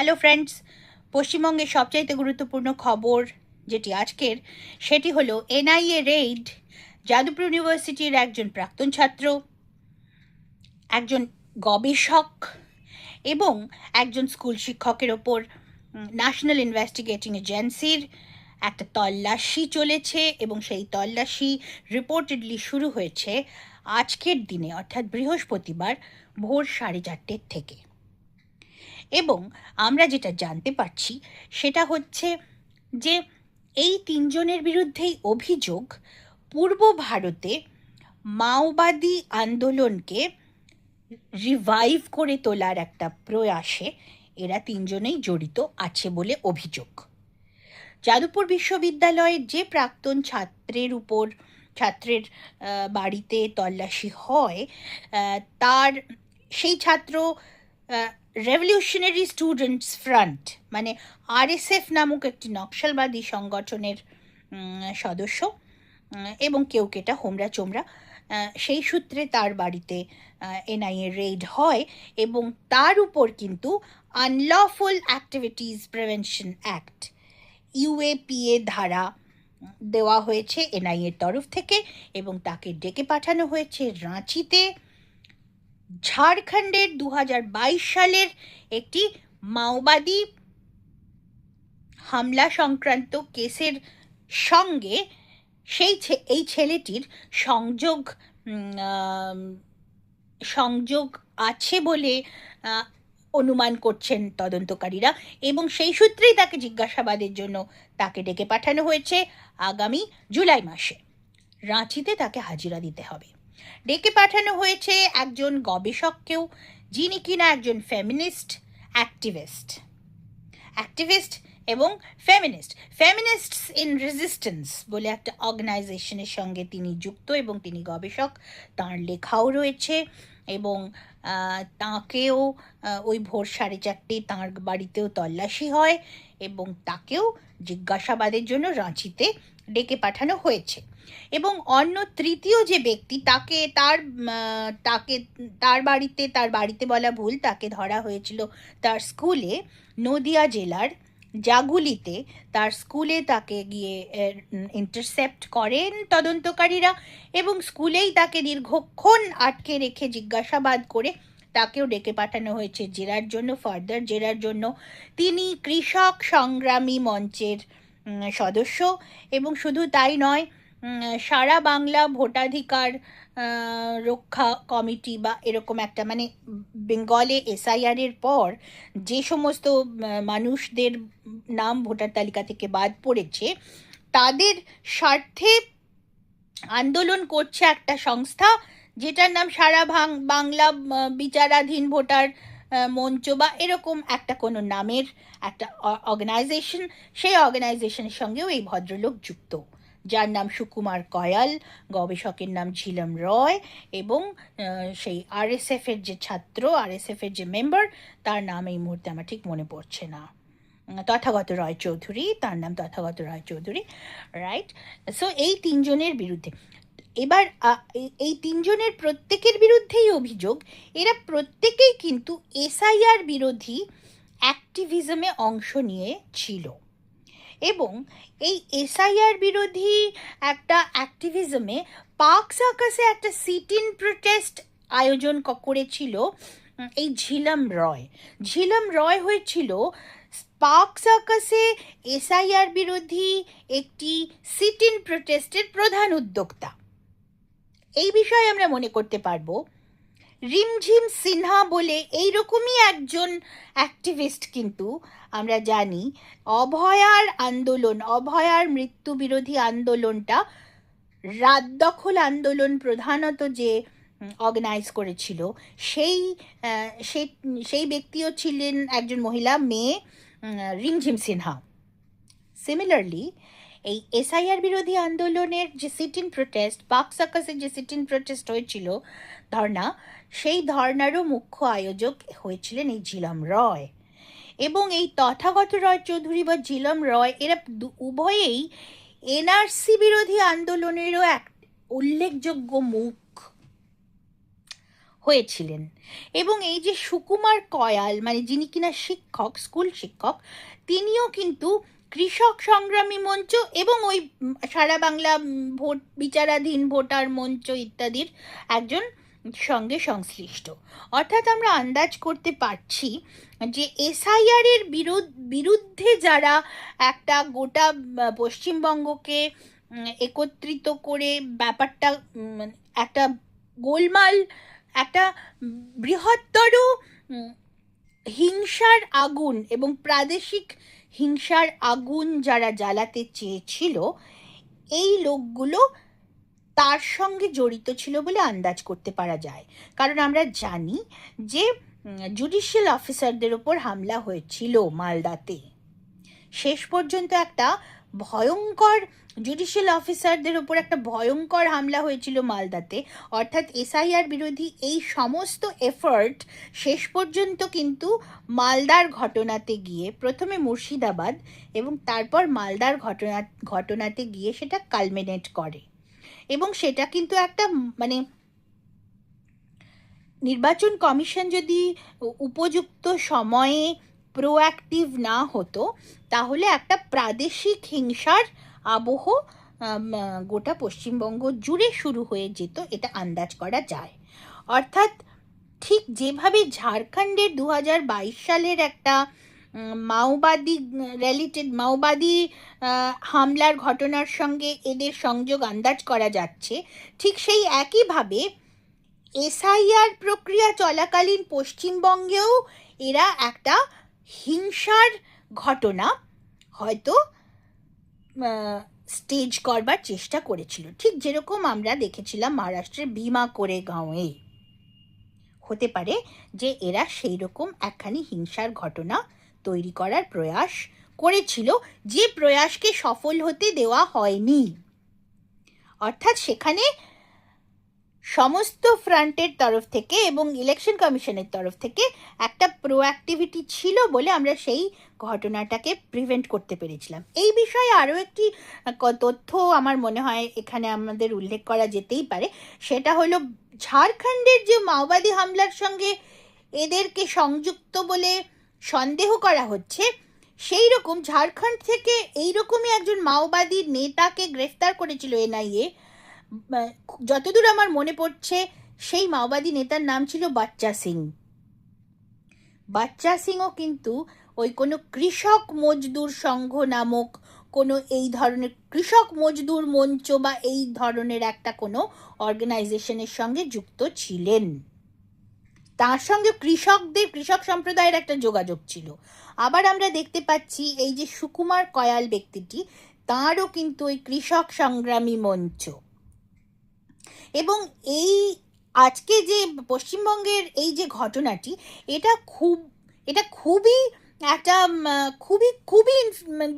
Hello friends, পশ্চিমবঙ্গের সবচাইতে গুরুত্বপূর্ণ খবর যেটি আজকের, সেটি হলো এনআইএ রেইড। যাদবপুর ইউনিভার্সিটির একজন প্রাক্তন ছাত্র, একজন গবেষক এবং একজন স্কুল শিক্ষকের ওপর ন্যাশনাল ইনভেস্টিগেটিং এজেন্সির একটা তল্লাশি চলেছে এবং সেই তল্লাশি রিপোর্টেডলি শুরু হয়েছে আজকের দিনে, অর্থাৎ বৃহস্পতিবার ভোর 4:30 থেকে। এবং আমরা যেটা জানতে পারছি সেটা হচ্ছে যে এই তিনজনের বিরুদ্ধেই অভিযোগ পূর্ব ভারতে মাওবাদী আন্দোলনকে রিভাইভ করে তোলার একটা প্রয়াসে এরা তিনজনেই জড়িত আছে বলে অভিযোগ। যাদবপুর বিশ্ববিদ্যালয়ের যে প্রাক্তন ছাত্রের বাড়িতে তল্লাশি হয়, তার সেই ছাত্র রেভলিউশনারি স্টুডেন্টস ফ্রন্ট মানে আরএসএফ নামক একটি নকশালবাদী সংগঠনের সদস্য এবং কেউকেটা হোমরা চোমরা। সেই সূত্রে তার বাড়িতে এনআইএ রেইড হয় এবং তার উপর কিন্তু unlawful activities prevention act UAPA ধারা দেওয়া হয়েছে এনআইএর তরফ থেকে এবং তাকে ডেকে পাঠানো হয়েছে রাঁচিতে ঝাড়খণ্ডের 2022 সালের একটি মাওবাদী হামলা সংক্রান্ত কেসের সঙ্গে এই ছেলেটির সংযোগ আছে বলে অনুমান করছেন তদন্তকারীরা এবং সেই সূত্রেই তাকে জিজ্ঞাসাবাদের জন্য তাকে ডেকে পাঠানো হয়েছে আগামী জুলাই মাসে। রাঁচিতে তাকে হাজিরা দিতে হবে। ডেকে পাঠানো হয়েছে একজন গবেষককেও, যিনি কিনা একজন অ্যাক্টিভিস্ট এবং ফেমিনিস্টস ইন রেজিস্ট্যান্স বলে একটা অর্গানাইজেশনের সঙ্গে তিনি যুক্ত এবং তিনি গবেষক। তাঁর লেখাও রয়েছে এবং তাঁকেও ওই ভোর 4:30 তাঁর বাড়িতেও তল্লাশি হয় এবং তাকেও জিজ্ঞাসাবাদের জন্য রাঁচিতে ডেকে পাঠানো হয়েছে। এবং অন্য তৃতীয় যে ব্যক্তি, তার বাড়িতে বলা ভুল, তাকে ধরা হয়েছিল তার স্কুলে, নদিয়া জেলার জাগুলিতে তার স্কুলে তাকে গিয়ে ইন্টারসেপ্ট করেন তদন্তকারীরা এবং স্কুলেই তাকে দীর্ঘক্ষণ আটকে রেখে জিজ্ঞাসাবাদ করে তাকেও ডেকে পাঠানো হয়েছে ফার্দার জেরার জন্য। তিনি কৃষক সংগ্রামী মঞ্চের সদস্য এবং শুধু তাই নয়, সারা বাংলা ভোটাধিকার রক্ষা কমিটি বা এরকম একটা, মানে বেঙ্গলে এসআইআরের পর যে সমস্ত মানুষদের নাম ভোটার তালিকা থেকে বাদ পড়েছে তাদের স্বার্থে আন্দোলন করছে একটা সংস্থা যেটার নাম সারা বাংলা বিচারাধীন ভোটার মঞ্চ বা এরকম একটা কোনো নামের একটা অর্গানাইজেশন। সেই অর্গানাইজেশনের সঙ্গেও এই ভদ্রলোক যুক্ত, যার নাম সুকুমার কয়াল, গবেষকের নাম ঝিলম রয় এবং সেই আরএসএফের যে ছাত্র, আরএসএফের যে মেম্বার, তার নাম এই মুহূর্তে আমার ঠিক মনে পড়ছে না, তথাগত রায় চৌধুরী, তার নাম তথাগত রায় চৌধুরী, রাইট? সো এই তিনজনের বিরুদ্ধে এবার এই তিনজনের প্রত্যেকের বিরুদ্ধেই অভিযোগ। এরা প্রত্যেকেই কিন্তু এসআইআর বিরোধী অ্যাক্টিভিজমে অংশ নিয়েছিল এবং এই এসআইআর বিরোধী একটা অ্যাক্টিভিজমে পার্ক সার্কাসে একটা সিট ইন প্রোটেস্ট আয়োজন করেছিল এই ঝিলম রয় হয়েছিল পার্ক সার্কাসে এসআইআর বিরোধী একটি সিট ইন প্রোটেস্টের প্রধান উদ্যোক্তা। এই বিষয়ে আমরা মনে করতে পারবো রিমঝিম সিনহা বলে এইরকমই একজন অ্যাক্টিভিস্ট, কিন্তু আমরা জানি অভয়ার মৃত্যু বিরোধী আন্দোলনটা, রাত দখল আন্দোলন প্রধানত যে অর্গানাইজ করেছিল সেই ব্যক্তিও ছিলেন একজন মহিলা, মেয়ে রিমঝিম সিনহা। সিমিলারলি এই এসআইআর বিরোধী আন্দোলনের যে সিট ইন প্রোটেস্ট, পার্ক সার্কাসের যে সিট ইন প্রোটেস্ট হয়েছিল ধর্না, সেই ধর্নারও মুখ্য আয়োজক হয়েছিলেন এই ঝিলম রয় এবং এই তথাগত রায় চৌধুরী বা ঝিলম রয়, এরা উভয়েই এনআরসি বিরোধী আন্দোলনেরও এক উল্লেখযোগ্য মুখ হয়েছিলেন। এবং এই যে সুকুমার কয়াল, মানে যিনি কিনা শিক্ষক, স্কুল শিক্ষক, তিনিও কিন্তু কৃষক সংগ্রামী মঞ্চ এবং ওই সারা বাংলা ভোট বিচারাধীন ভোটার মঞ্চ ইত্যাদির একজন সঙ্গে সংশ্লিষ্ট। অর্থাৎ আমরা আন্দাজ করতে পারছি যে এসআইআর এর বিরুদ্ধে যারা একটা গোটা পশ্চিমবঙ্গকে একত্রিত করে ব্যাপারটা একটা গোলমাল, একটা বৃহত্তর হিংসার আগুন এবং প্রাদেশিক হিংসার আগুন যারা জ্বালাতে চেয়েছিল, এই লোকগুলো তার সঙ্গে জড়িত ছিল বলে আন্দাজ করতে পারা যায়। কারণ আমরা জানি যে জুডিশিয়াল অফিসারদের ওপর হামলা হয়েছিল মালদাতে। শেষ পর্যন্ত একটা ভয়ঙ্কর জুডিশিয়াল অফিসারদের ওপর একটা ভয়ঙ্কর হামলা হয়েছিল মালদাতে। অর্থাৎ এসআইআর বিরোধী এই সমস্ত এফার্ট শেষ পর্যন্ত কিন্তু মালদার ঘটনাতে গিয়ে, প্রথমে মুর্শিদাবাদ এবং তারপর মালদার ঘটনাতে গিয়ে সেটা কালমিনেট করে। এবং সেটা কিন্তু একটা মানে নির্বাচন কমিশন যদি উপযুক্ত সময়ে প্রোঅ্যাক্টিভ না হতো, তাহলে একটা প্রাদেশিক হিংসার আবহ গোটা পশ্চিমবঙ্গ জুড়ে শুরু হয়ে যেত, এটা আন্দাজ করা যায়। অর্থাৎ ঠিক যেভাবে ঝাড়খণ্ডের 2022 সালের একটা মাওবাদী হামলার ঘটনার সঙ্গে এদের সংযোগ আন্দাজ করা যাচ্ছে, ঠিক সেই একইভাবে এসআইআর প্রক্রিয়া চলাকালীন পশ্চিমবঙ্গেও এরা একটা হিংসার ঘটনা হয়তো স্টেজ করবার চেষ্টা করেছিল, ঠিক যেরকম আমরা দেখেছিলাম মহারাষ্ট্রের ভীমা কোরেগাঁওয়ে। হতে পারে যে এরা সেই রকম একখানি হিংসার ঘটনা তৈরি করার প্রয়াস করেছিল, যে প্রয়াসকে সফল হতে দেওয়া হয়নি। অর্থাৎ সেখানে সমস্ত ফ্রন্টের তরফ থেকে এবং ইলেকশন কমিশনের তরফ থেকে একটা প্রোঅ্যাক্টিভিটি ছিল বলে আমরা সেই ঘটনাটাকে প্রিভেন্ট করতে পেরেছিলাম। এই বিষয়ে আরও একটি তথ্য আমার মনে হয় এখানে আমাদের উল্লেখ করা যেতেই পারে। সেটা হলো ঝাড়খণ্ডের যে মাওবাদী হামলার সঙ্গে এদেরকে সংযুক্ত বলে সন্দেহ করা হচ্ছে, সেই রকম ঝাড়খণ্ড থেকে এইরকমই একজন মাওবাদী নেতাকে গ্রেফতার করেছিল এনআইএ। যতদূর আমার মনে পড়ছে সেই মাওবাদী নেতার নাম ছিল বাচ্চা সিং। বাচ্চা সিংও কিন্তু ওই কোনো কৃষক মজদুর সংঘ নামক কোনো এই ধরনের কৃষক মজদুর মঞ্চ বা এই ধরনের একটা কোনো অর্গানাইজেশনের সঙ্গে যুক্ত ছিলেন। তার সঙ্গে কৃষক সম্প্রদায়ের একটা যোগাযোগ ছিল। আবার আমরা দেখতে পাচ্ছি এই যে সুকুমার কয়াল ব্যক্তিটি, তারও কিন্তু ওই কৃষক সংগ্রামী মঞ্চ। এবং এই আজকে যে পশ্চিমবঙ্গের এই যে ঘটনাটি, এটা খুবই একটা খুবই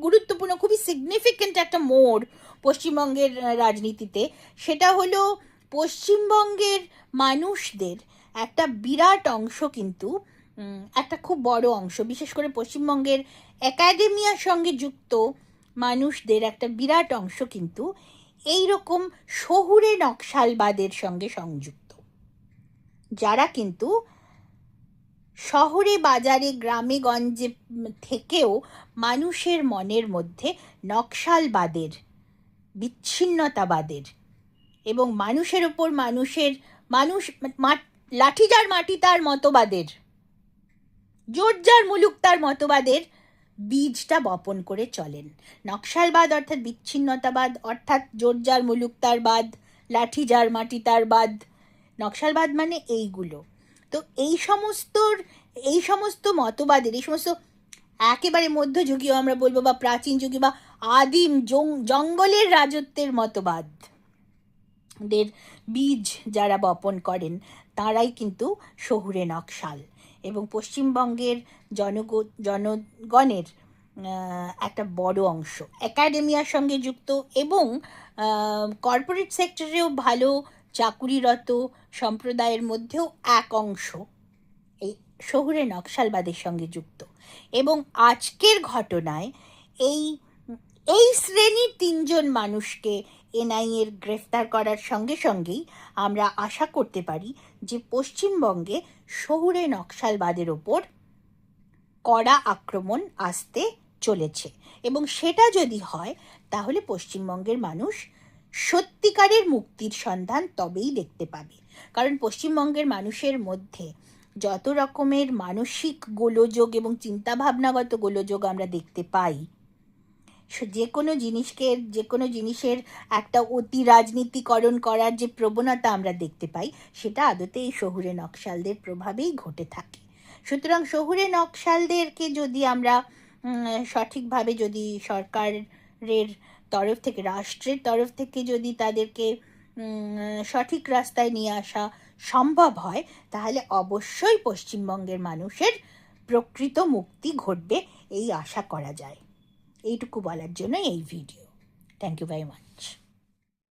গুরুত্বপূর্ণ, খুবই সিগনিফিক্যান্ট একটা মোড় পশ্চিমবঙ্গের রাজনীতিতে। সেটা হলো পশ্চিমবঙ্গের মানুষদের একটা বিরাট অংশ, কিন্তু একটা খুব বড় অংশ, বিশেষ করে পশ্চিমবঙ্গের একাডেমিয়ার সঙ্গে যুক্ত মানুষদের একটা বিরাট অংশ কিন্তু এই রকম শহুরে নকশালবাদের সঙ্গে সংযুক্ত, যারা কিন্তু শহরে বাজারে গ্রামে গঞ্জে থেকেও মানুষের মনের মধ্যে নকশালবাদের, বিচ্ছিন্নতাবাদের এবং মানুষের ওপর লাঠি যার মাটি তার মতবাদের, জোর যার মুলুক তার মতবাদের বীজটা বপন করে চলেন। নকশালবাদ অর্থাৎ বিচ্ছিন্নতাবাদ, অর্থাৎ জোর যার মুলুক তার বাদ, লাঠি যার মাটি তার বাদ, নকশালবাদ মানে এইগুলো। তো এই সমস্ত মতবাদের, এই সমস্ত একেবারে মধ্যযুগীয় আমরা বলবো বা প্রাচীন যুগে বা আদিম জঙ্গলের রাজত্বের মতবাদ দের বীজ যারা বপন করেন, তারাই কিন্তু শহুরে নকশাল। এবং পশ্চিমবঙ্গের জনগণের একটা বড় অংশ একাডেমিয়ার সঙ্গে যুক্ত এবং কর্পোরেট সেক্টরেও ভালো চাকুরিরত সম্প্রদায়ের মধ্যেও এক অংশ এই শহুরে নকশালবাদের সঙ্গে যুক্ত। এবং আজকের ঘটনায় এই শ্রেণীর 3 জন মানুষকে এনআইএর গ্রেফতার করার সঙ্গে সঙ্গেই আমরা আশা করতে পারি যে পশ্চিমবঙ্গে শহুরে নকশালবাদের ওপর কড়া আক্রমণ আসতে চলেছে, এবং সেটা যদি হয় তাহলে পশ্চিমবঙ্গের মানুষ সত্যিকারের মুক্তির সন্ধান তবেই দেখতে পাবে। কারণ পশ্চিমবঙ্গের মানুষের মধ্যে যত রকমের মানসিক গোলযোগ এবং চিন্তাভাবনাগত গোলযোগ আমরা দেখতে পাই, যে কোনো জিনিসের একটা অতি রাজনীতিকরণ করার যে প্রবণতা আমরা দেখতে পাই, সেটা আদতে এই শহুরে নকশালদের প্রভাবেই ঘটে থাকে। সুতরাং শহুরে নকশালদেরকে যদি আমরা সঠিকভাবে, যদি সরকারের তরফ থেকে, রাষ্ট্রের তরফ থেকে যদি তাদেরকে সঠিক রাস্তায় নিয়ে আসা সম্ভব হয়, তাহলে অবশ্যই পশ্চিমবঙ্গের মানুষের প্রকৃত মুক্তি ঘটবে, এই আশা করা যায়। এইটুকু বলার জন্য এই video. Thank you very much.